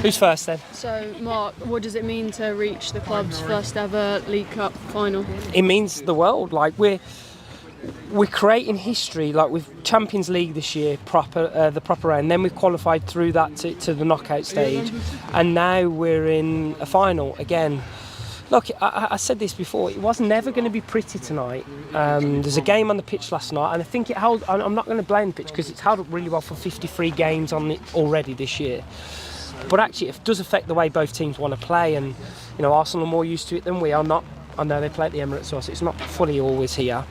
Who's first then? So, Mark, what does it mean to reach the club's first ever League Cup final? It means the world. Like we're creating history. Like with Champions League this year, the proper round. Then we qualified through that to the knockout stage, and now we're in a final again. Look, I said this before, it was never going to be pretty tonight. There's a game on the pitch last night, and I think it held, I'm not going to blame the pitch because it's held up really well for 53 games on it already this year. But actually, it does affect the way both teams want to play, and Arsenal are more used to it than we are. Not, I know they play at the Emirates, so it's not fully always here.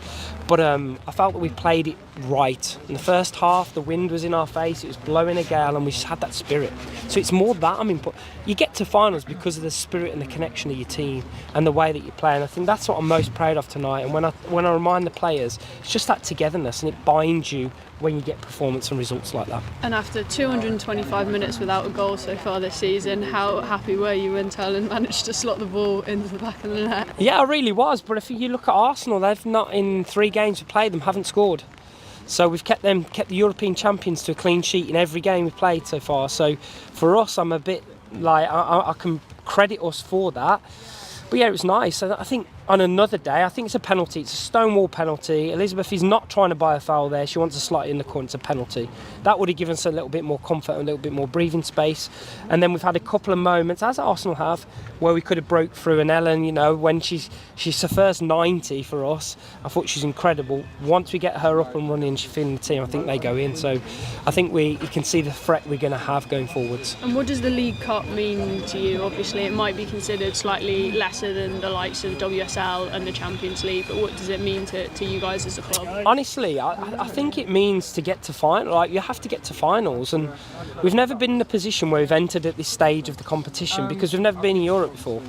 But I felt that we played it right. In the first half, the wind was in our face, it was blowing a gale, and we just had that spirit. So it's more that, but you get to finals because of the spirit and the connection of your team and the way that you play. And I think that's what I'm most proud of tonight. And when I remind the players, it's just that togetherness, and it binds you when you get performance and results like that. And after 225 minutes without a goal so far this season, how happy were you when Talon managed to slot the ball into the back of the net? Yeah, I really was. But if you look at Arsenal, they've not, in 3 games we've played them, haven't scored. So we've kept the European champions to a clean sheet in every game we've played so far. So for us, I'm a bit like, I can credit us for that. But yeah, it was nice. I think on another day, I think it's a penalty. It's a stonewall penalty. Elizabeth is not trying to buy a foul there. She wants to slot it in the corner. It's a penalty. That would have given us a little bit more comfort and a little bit more breathing space. And then we've had a couple of moments, as Arsenal have, where we could have broke through. And Ellen, when she's the first 90 for us, I thought she's incredible. Once we get her up and running, she's feeling the team, I think they go in. So I think you can see the threat we're going to have going forwards. And what does the League Cup mean to you? Obviously, it might be considered slightly lesser than the likes of WSL and the Champions League, but what does it mean to you guys as a club? Honestly, I think it means to get to final. Like, you have to get to finals, and we've never been in a position where we've entered at this stage of the competition because we've never been in Europe before.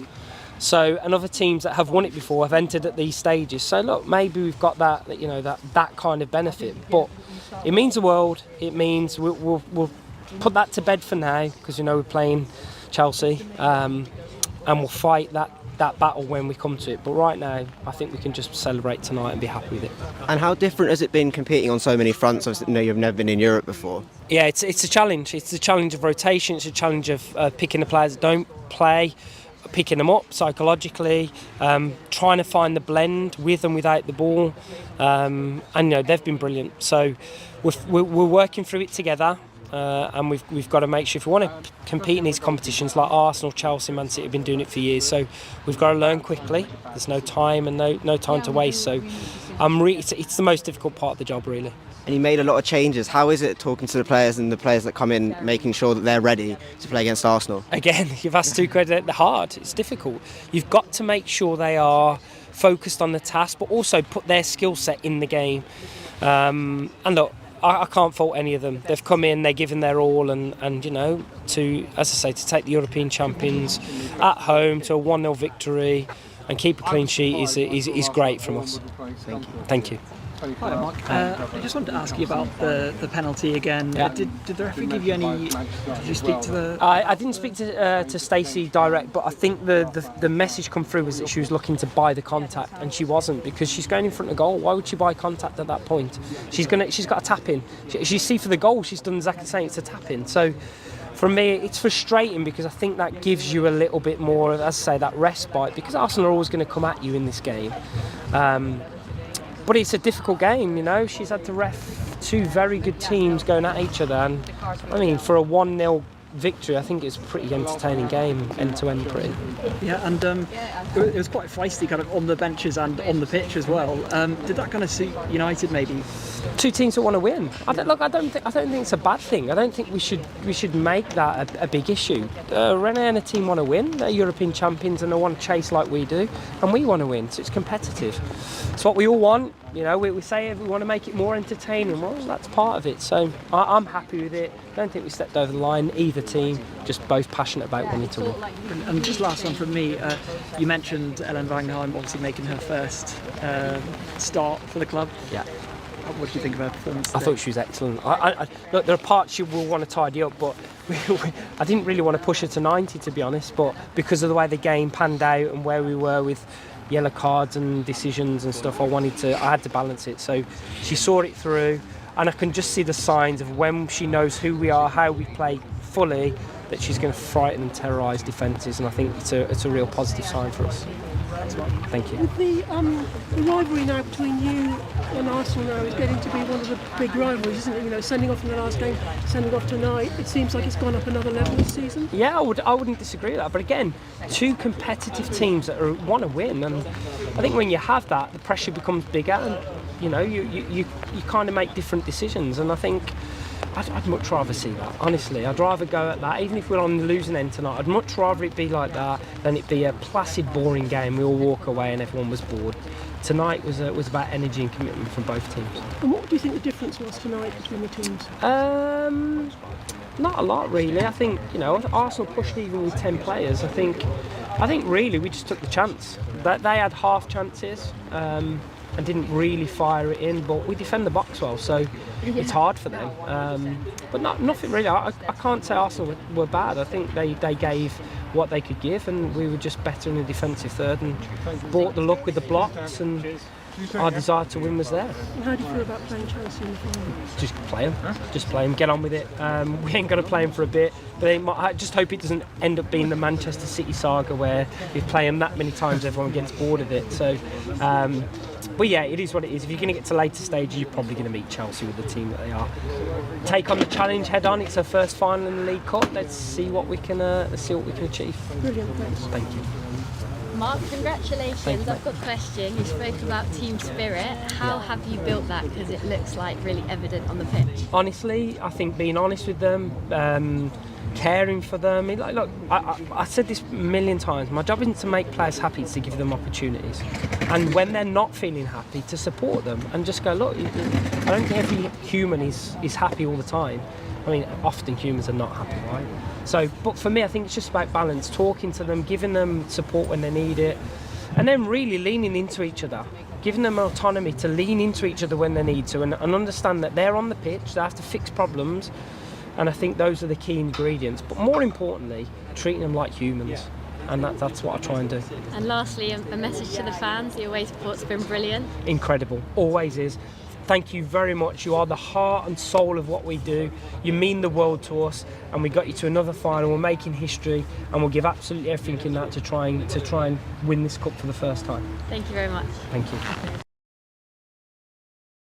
So, and other teams that have won it before have entered at these stages. So look, maybe we've got that that kind of benefit, but it means the world. It means we'll put that to bed for now because we're playing Chelsea, and we'll fight that battle when we come to it. But right now, I think we can just celebrate tonight and be happy with it. And how different has it been competing on so many fronts? Obviously, you've never been in Europe before. Yeah, it's a challenge. It's a challenge of rotation. It's a challenge of picking the players that don't play, picking them up psychologically, trying to find the blend with and without the ball. And they've been brilliant. So we're working through it together. And we've got to make sure if we want to compete in these competitions like Arsenal, Chelsea, Man City have been doing it for years, so we've got to learn quickly. There's no time and no time to waste, so it's the most difficult part of the job, really. And you made a lot of changes. How is it talking to the players and the players that come in, making sure that they're ready to play against Arsenal? Again, you've asked two questions. They're hard. It's difficult. You've got to make sure they are focused on the task, but also put their skill set in the game. And look, I can't fault any of them. They've come in, they're giving their all, and to, as I say, to take the European champions at home to a 1-0 victory and keep a clean sheet is great from us. Thank you. Hi, Mark. I just wanted to ask you about the penalty again. Yeah. Did the referee give you any? Did you speak to the? I didn't speak to Stacey direct, but I think the message come through was that she was looking to buy the contact, and she wasn't, because she's going in front of goal. Why would she buy contact at that point? She's got a tap in. She see for the goal. She's done exactly the same. It's a tap in. So. For me, it's frustrating because I think that gives you a little bit more, as I say, that respite, because Arsenal are always going to come at you in this game. But it's a difficult game, She's had to ref 2 very good teams going at each other, and for a 1-0 victory, I think it's a pretty entertaining game, end to end pretty. Yeah, and it was quite feisty kind of on the benches and on the pitch as well. Did that kind of suit United maybe? 2 teams that want to win. I don't think it's a bad thing. I don't think we should make that a big issue. Rennes and a team want to win. They're European champions and they want to chase like we do, and we want to win. So it's competitive. It's what we all want. We say we want to make it more entertaining. Well, that's part of it. So I'm happy with it. I don't think we stepped over the line, either team. Just both passionate about wanting to win. And just last one from me. You mentioned Ellen Wangheim obviously making her first start for the club. Yeah. What do you think of her performance today? I thought she was excellent. Look, there are parts you will want to tidy up, but I didn't really want to push her to 90, to be honest. But because of the way the game panned out and where we were with yellow cards and decisions and stuff, I had to balance it. So she saw it through, and I can just see the signs of when she knows who we are, how we play fully, that she's going to frighten and terrorise defences, and I think it's a real positive sign for us. Thank you. With the rivalry now between you and Arsenal now is getting to be one of the big rivalries, isn't it? You know, sending off in the last game, sending off tonight. It seems like it's gone up another level this season. Yeah, I wouldn't disagree with that. But again, two competitive teams that want to win, and I think when you have that, the pressure becomes bigger, and you know, you kind of make different decisions. And I think I'd much rather see that, honestly. I'd rather go at that, even if we're on the losing end tonight. I'd much rather it be like that than it be a placid, boring game. We all walk away and everyone was bored. Tonight was about energy and commitment from both teams. And what do you think the difference was tonight between the teams? Not a lot, really. I think, you know, Arsenal pushed even with 10 players. I think really we just took the chance. They had half chances. And didn't really fire it in, but we defend the box well, so it's hard for them. But nothing really. I can't say Arsenal were bad. I think they gave what they could give, and we were just better in the defensive third and brought the luck with the blocks, and our desire to win was there. And how do you feel about playing Chelsea in the final? Just play them, get on with it. We ain't going to play them for a bit, but I just hope it doesn't end up being the Manchester City saga where you play them that many times everyone gets bored of it. So. But yeah, it is what it is. If you're going to get to later stages, you're probably going to meet Chelsea with the team that they are. Take on the challenge head on. It's her first final in the League Cup. Let's see what we can achieve. Brilliant, thanks. Thank you. Mark, congratulations. Thank you. I've got a question. You spoke about team spirit. How have you built that? Because it looks like really evident on the pitch. Honestly, I think being honest with them, caring for them. Look, I said this a million times. My job isn't to make players happy, it's to give them opportunities. And when they're not feeling happy, to support them and just go, look, I don't think every human is happy all the time. I mean, often humans are not happy, right? So, but for me, I think it's just about balance, talking to them, giving them support when they need it, and then really leaning into each other, giving them autonomy to lean into each other when they need to, and understand that they're on the pitch, they have to fix problems. And I think those are the key ingredients. But more importantly, treating them like humans. And that's what I try and do. And lastly, a message to the fans. The away support's been brilliant. Incredible. Always is. Thank you very much. You are the heart and soul of what we do. You mean the world to us. And we got you to another final. We're making history. And we'll give absolutely everything in that to try and win this cup for the first time. Thank you very much. Thank you.